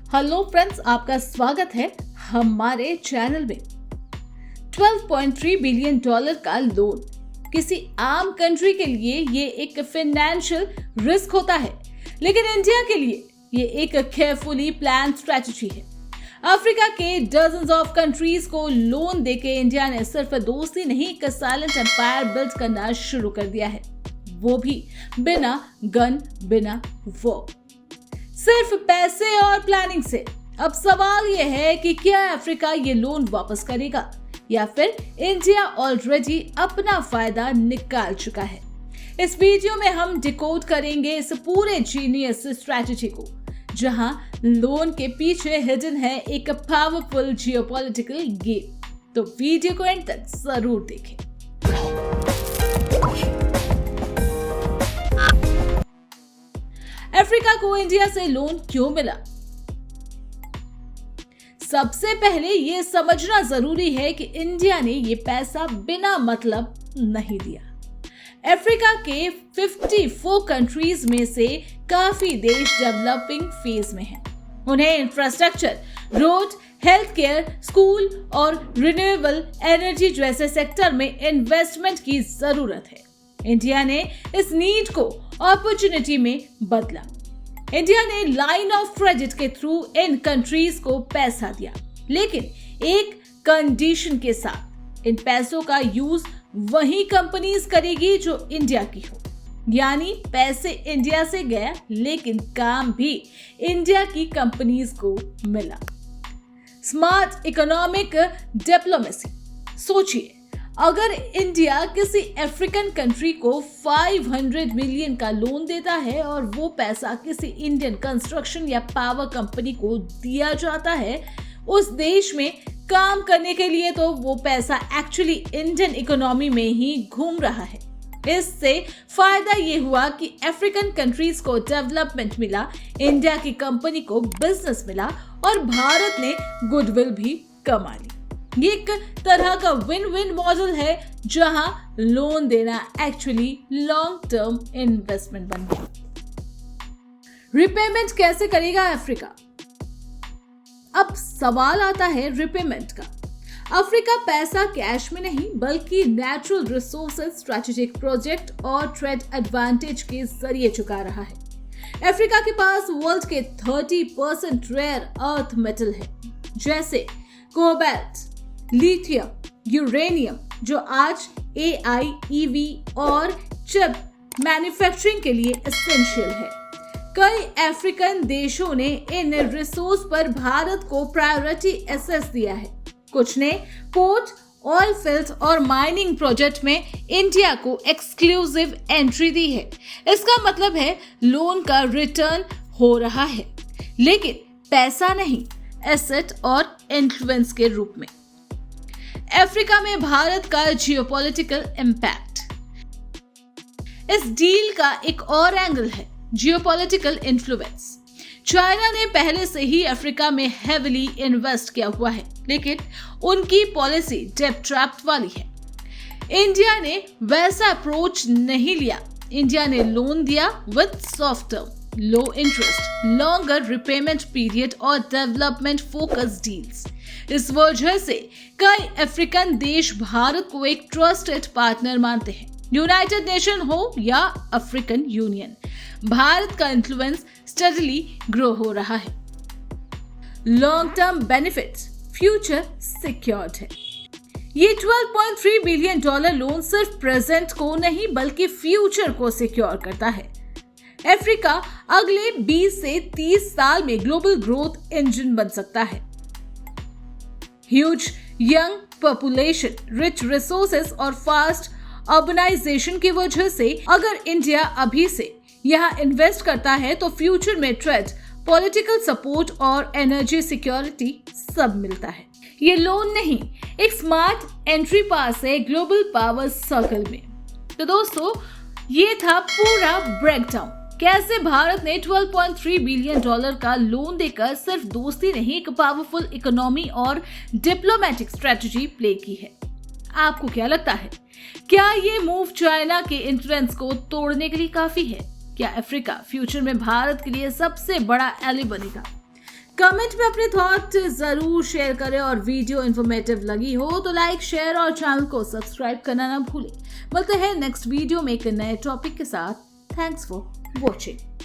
Hello friends, आपका स्वागत है हमारे चैनल में। 12.3 बिलियन डॉलर का लोन किसी आम कंट्री के लिए ये एक फाइनेंशियल रिस्क होता है, लेकिन इंडिया के लिए ये एक केयरफुली प्लान स्ट्रेटजी है। अफ्रीका के डजन्स ऑफ कंट्रीज को लोन देके इंडिया ने सिर्फ दोस्ती नहीं, एक साइलेंट एम्पायर बिल्ड करना शुरू कर दिया है, वो भी बिना गन, बिना वॉर, सिर्फ पैसे और प्लानिंग से। अब सवाल यह है कि क्या अफ्रीका ये लोन वापस करेगा या फिर इंडिया ऑलरेडी अपना फायदा निकाल चुका है। इस वीडियो में हम डिकोड करेंगे इस पूरे जीनियस स्ट्रेटजी को, जहां लोन के पीछे हिडन है एक पावरफुल जियोपॉलिटिकल गेम। तो वीडियो को एंड तक जरूर देखें। अफ्रीका को इंडिया से लोन क्यों मिला? सबसे पहले यह समझना जरूरी है कि इंडिया ने यह पैसा बिना मतलब नहीं दिया। अफ्रीका के 54 कंट्रीज में से काफी देश डेवलपिंग फेज में हैं। उन्हें infrastructure, road, health care, school और रिन्यूएबल एनर्जी जैसे सेक्टर में इन्वेस्टमेंट की जरूरत है। इंडिया ने इस नीड को अपॉर्चुनिटी में बदला। इंडिया ने लाइन ऑफ क्रेडिट के थ्रू इन कंट्रीज को पैसा दिया, लेकिन एक कंडीशन के साथ। इन पैसों का यूज वही कंपनीज करेगी जो इंडिया की हो, यानी पैसे इंडिया से गया लेकिन काम भी इंडिया की कंपनीज को मिला। Smart economic diplomacy. सोचिए, अगर इंडिया किसी अफ्रीकन कंट्री को 500 मिलियन का लोन देता है और वो पैसा किसी इंडियन कंस्ट्रक्शन या पावर कंपनी को दिया जाता है उस देश में काम करने के लिए, तो वो पैसा एक्चुअली इंडियन इकोनॉमी में ही घूम रहा है। इससे फायदा ये हुआ कि अफ्रीकन कंट्रीज को डेवलपमेंट मिला, इंडिया की कंपनी को बिजनेस मिला और भारत ने गुडविल भी कमा ली। ये एक तरह का विन विन मॉडल है, जहां लोन देना एक्चुअली लॉन्ग टर्म इन्वेस्टमेंट बन गया। रिपेमेंट कैसे करेगा अफ्रीका? अब सवाल आता है रिपेमेंट का। अफ्रीका पैसा कैश में नहीं बल्कि नेचुरल रिसोर्सेज, स्ट्रेटेजिक प्रोजेक्ट और ट्रेड एडवांटेज के जरिए चुका रहा है। अफ्रीका के पास वर्ल्ड के 30% रेयर अर्थ मेटल है, जैसे कोबाल्ट, लिथियम, यूरेनियम, जो आज AI, EV और चिप मैन्युफैक्चरिंग के लिए एसेंशियल है। कई अफ्रीकन देशों ने इन रिसोर्स पर भारत को प्रायोरिटी एसेस दिया है। कुछ ने पोर्ट, ऑयल फील्ड और माइनिंग प्रोजेक्ट में इंडिया को एक्सक्लूसिव एंट्री दी है। इसका मतलब है लोन का रिटर्न हो रहा है, लेकिन पैसा नहीं, एसेट और इन्फ्लुएंस के रूप में। अफ्रीका में भारत का जियोपॉलिटिकल इंपैक्ट। इस डील का एक और एंगल है जियोपॉलिटिकल इन्फ्लुएंस। चाइना ने पहले से ही अफ्रीका में हेविली इन्वेस्ट किया हुआ है, लेकिन उनकी पॉलिसी डेब्ट ट्रैप वाली है। इंडिया ने वैसा अप्रोच नहीं लिया। इंडिया ने लोन दिया with soft term, low interest, longer repayment period और डेवलपमेंट फोकस डील्स। इस वजह से कई अफ्रीकन देश भारत को एक ट्रस्टेड पार्टनर मानते हैं। यूनाइटेड नेशन हो या अफ्रीकन यूनियन, भारत का इन्फ्लुएंस स्टडीली ग्रो हो रहा है। Long term benefits, future secured है। ये 12.3 बिलियन डॉलर लोन सिर्फ प्रेजेंट को नहीं बल्कि फ्यूचर को सिक्योर करता है। अफ्रीका अगले 20 से 30 साल में ग्लोबल ग्रोथ इंजन बन सकता है। Huge young population, rich resources और फास्ट अर्बनाइजेशन की वजह से अगर इंडिया अभी से यहाँ इन्वेस्ट करता है तो फ्यूचर में ट्रेड, पॉलिटिकल सपोर्ट और एनर्जी सिक्योरिटी सब मिलता है। ये लोन नहीं, एक स्मार्ट एंट्री पास है ग्लोबल पावर सर्कल में। तो दोस्तों, ये था पूरा ब्रेकडाउन। कैसे भारत ने 12.3 बिलियन डॉलर का लोन देकर सिर्फ दोस्ती नहीं, एक पावरफुल इकोनॉमी और डिप्लोमेटिक स्ट्रेटजी प्ले की है। आपको क्या लगता है, क्या ये मूव चाइना के इन्फ्लुएंस को तोड़ने के लिए काफी है? क्या अफ्रीका फ्यूचर में भारत के लिए सबसे बड़ा एली बनेगा? कमेंट में अपने थॉट जरूर शेयर करें और वीडियो इन्फॉर्मेटिव लगी हो तो लाइक, शेयर और चैनल को सब्सक्राइब करना ना भूलें। मिलते हैं नेक्स्ट वीडियो में एक नए टॉपिक के साथ। Thanks for watching.